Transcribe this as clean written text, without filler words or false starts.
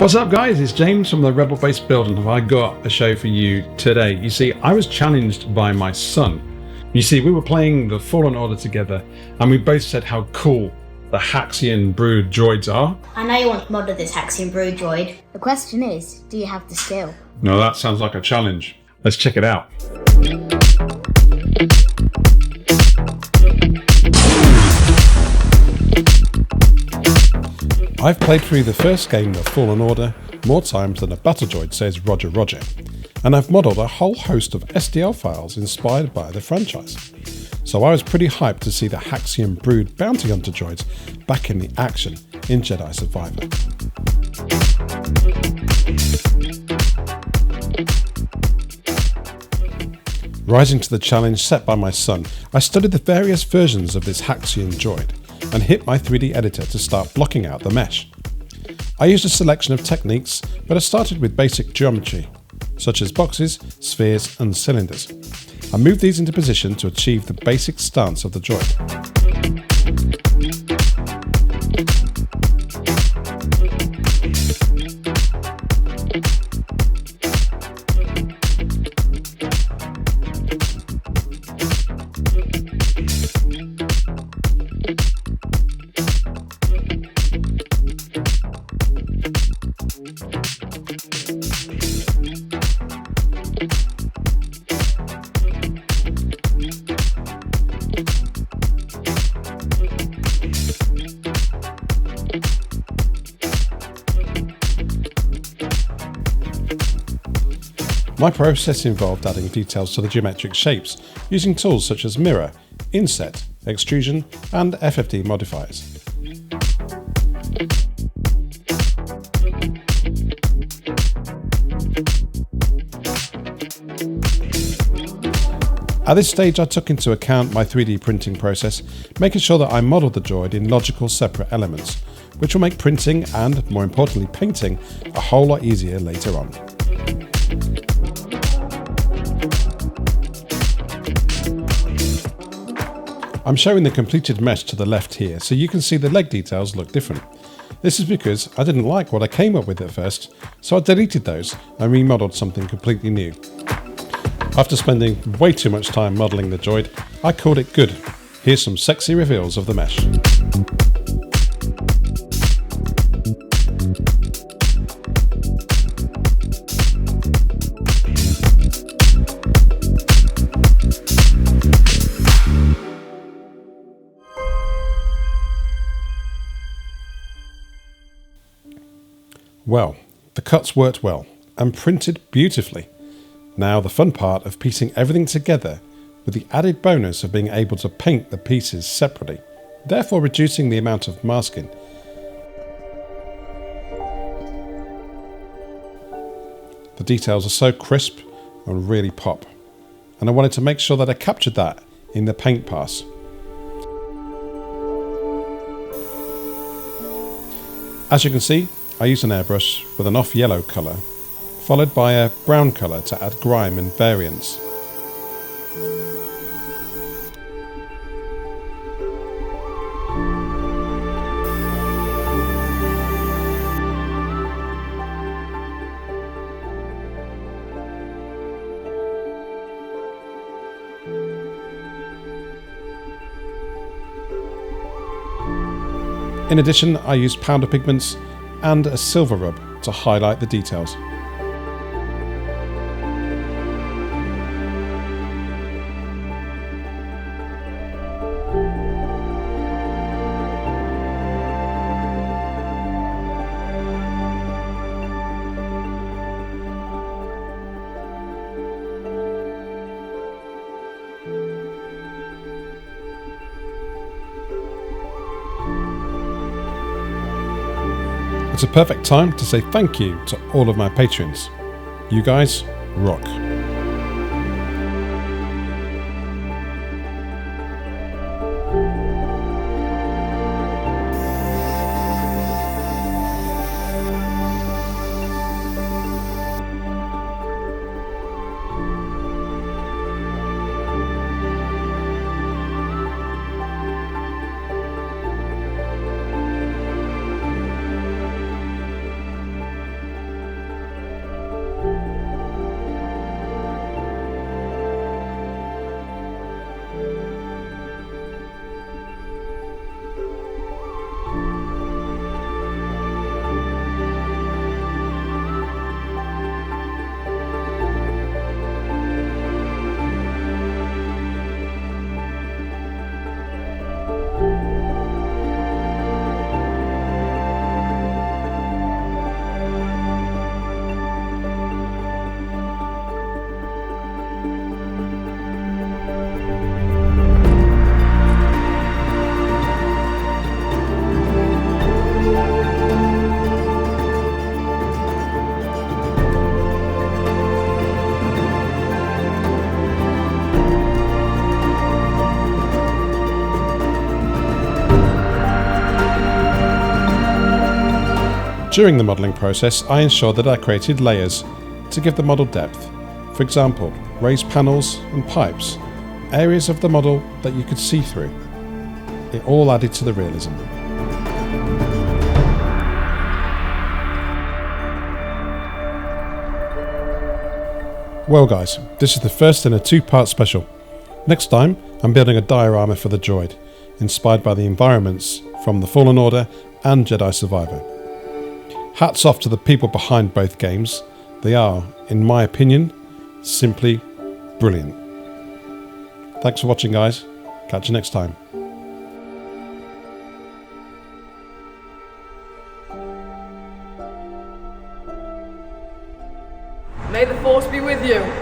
What's up guys, it's James from the Rebel Base Build and have I got a show for you today. You see, I was challenged by my son. You see, we were playing the Fallen Order together and we both said how cool the Haxion brood droids are. I know you want to model this Haxion brood droid. The question is, do you have the skill? No, that sounds like a challenge. Let's check it out. I've played through the first game of Fallen Order more times than a battle droid says Roger Roger, and I've modelled a whole host of STL files inspired by the franchise. So I was pretty hyped to see the Haxion brood bounty hunter droids back in the action in Jedi Survivor. Rising to the challenge set by my son, I studied the various versions of this Haxion droid and hit my 3D editor to start blocking out the mesh. I used a selection of techniques, but I started with basic geometry, such as boxes, spheres and cylinders. I moved these into position to achieve the basic stance of the droid. My process involved adding details to the geometric shapes using tools such as mirror, inset, extrusion and FFD modifiers. At this stage I took into account my 3D printing process, making sure that I modelled the droid in logical separate elements, which will make printing and, more importantly, painting a whole lot easier later on. I'm showing the completed mesh to the left here, so you can see the leg details look different. This is because I didn't like what I came up with at first, so I deleted those and remodelled something completely new. After spending way too much time modelling the droid, I called it good. Here's some sexy reveals of the mesh. Well, the cuts worked well and printed beautifully. Now the fun part of piecing everything together with the added bonus of being able to paint the pieces separately, therefore reducing the amount of masking. The details are so crisp and really pop, and I wanted to make sure that I captured that in the paint pass. As you can see, I used an airbrush with an off yellow colour, followed by a brown colour to add grime and variance. In addition, I used powder pigments and a silver rub to highlight the details. It's a perfect time to say thank you to all of my patrons. You guys rock. During the modelling process, I ensured that I created layers to give the model depth. For example, raised panels and pipes, areas of the model that you could see through. It all added to the realism. Well guys, this is the first in a two-part special. Next time, I'm building a diorama for the droid, inspired by the environments from The Fallen Order and Jedi Survivor. Hats off to the people behind both games. They are, in my opinion, simply brilliant. Thanks for watching guys, catch you next time. May the Force be with you.